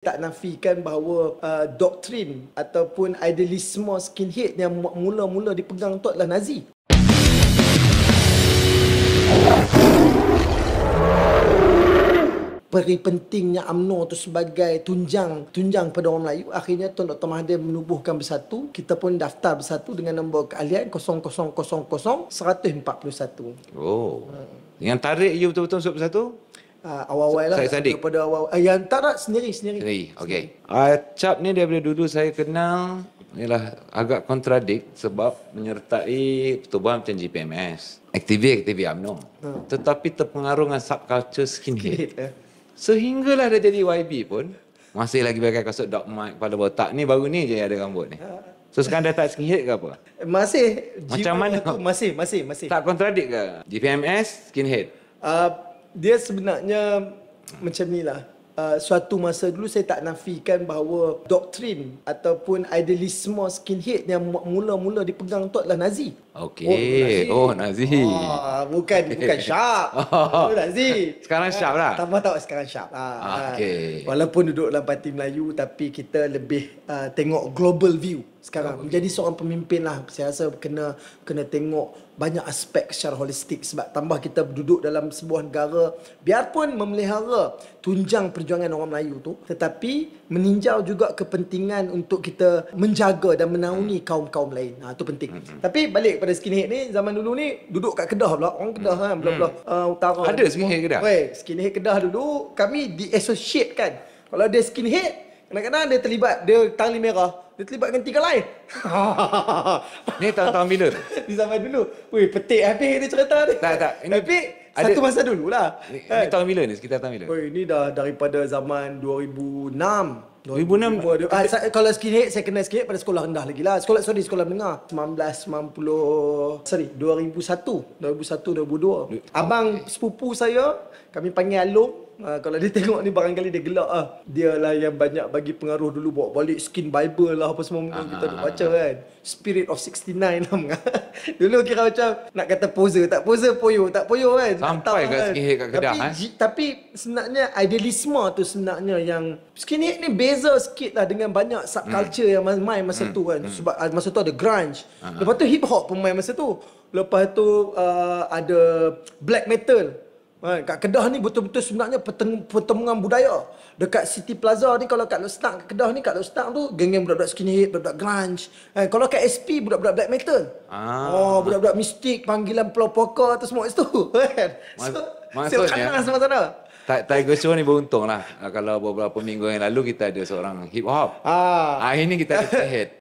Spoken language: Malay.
Tak nafikan bahawa doktrin ataupun idealisme skinhead yang mula-mula dipegang tu adalah Nazi. Peri pentingnya UMNO tu sebagai tunjang pada orang Melayu. Akhirnya Tuan Dr. Mahathir menubuhkan bersatu. Kita pun daftar bersatu dengan nombor keahlian 0000-141. Oh. Yang tarik you betul-betul untuk bersatu? Awal-awal lah. Saya Sadiq. Daripada awal. Yang tak sendiri. Okey. Cap ni daripada dulu saya kenal ialah agak kontradik sebab menyertai pertubuhan macam GPMS, aktivis UMNO. Tetapi terpengaruh dengan subculture skinhead. Sehinggalah dia jadi YB pun masih lagi pakai kasut Doc Mike, kepala botak. Ni baru ni je ada rambut ni. So sekarang dah tak skinhead ke apa? Masih. Macam mana? Masih. Tak kontradik ke? GPMS skinhead. Dia sebenarnya macam ni lah. Suatu masa dulu saya tak nafikan bahawa doktrin ataupun idealisme skinhead yang mula-mula dipegang tu adalah Nazi. Okey. Nazi. Bukan Sharp. Nazi. Sekarang Sharp lah. Tambah tahu sekarang Sharp. Okey. Walaupun duduk dalam parti Melayu, tapi kita lebih tengok global view sekarang. Menjadi seorang pemimpin lah, saya rasa kena tengok banyak aspek secara holistik. Sebab tambah kita duduk dalam sebuah negara, biarpun memelihara tunjang perjuangan orang Melayu tu, tetapi meninjau juga kepentingan untuk kita menjaga dan menaungi kaum-kaum lain. Itu penting. Tapi balik pada skinhead ni, zaman dulu ni duduk kat Kedah pula. Orang Kedah kan, belah-belah utara. Ada skinhead Kedah? Skinhead Kedah dulu kami di-associate kan. Kalau dia skinhead, kadang-kadang dia terlibat, dia tali merah, dia terlibat dengan tiga lain. Ni tahun-tahun bila? Di zaman dulu. Weh, petik habis dia cerita ni. Tak. Tapi satu masa dululah. Ni tahun bila ni? Sekitar tahun bila? Weh, ni dah daripada zaman 2006. 2006? Kalau skinhead, saya kenal skinhead pada sekolah rendah lagi lah. Sekolah menengah. 2001, 2002. Abang sepupu saya, kami panggil Alung. Kalau dia tengok ni barangkali dia gelak lah. Dia lah yang banyak bagi pengaruh dulu, bawa balik skin Bible lah apa semua kita duk baca kan. Spirit of 69 lah. Dulu kira macam nak kata poser, tak poser poyo, tak poyo kan. Sampai kat skinhead kat Kedah tapi sebenarnya idealisme tu sebenarnya yang skinhead ni beza sikit lah dengan banyak subculture yang main masa tu kan. Sebab masa tu ada grunge. Lepas tu hip hop pun main masa tu. Lepas tu ada black metal. Kat Kedah ni betul-betul sebenarnya pertemuan budaya. Dekat City Plaza ni, kalau kat Lostak, kat Kedah ni, kat Lostak tu geng-geng budak-budak skinhead, budak-budak grunge. Kalau kat SP, budak-budak black metal. Budak-budak mistik, panggilan Pulau Poker tu semua itu kan. Maksudnya sana. Tiger Show ni beruntung lah. Kalau beberapa minggu yang lalu kita ada seorang hip hop. Ini kita ada skinhead.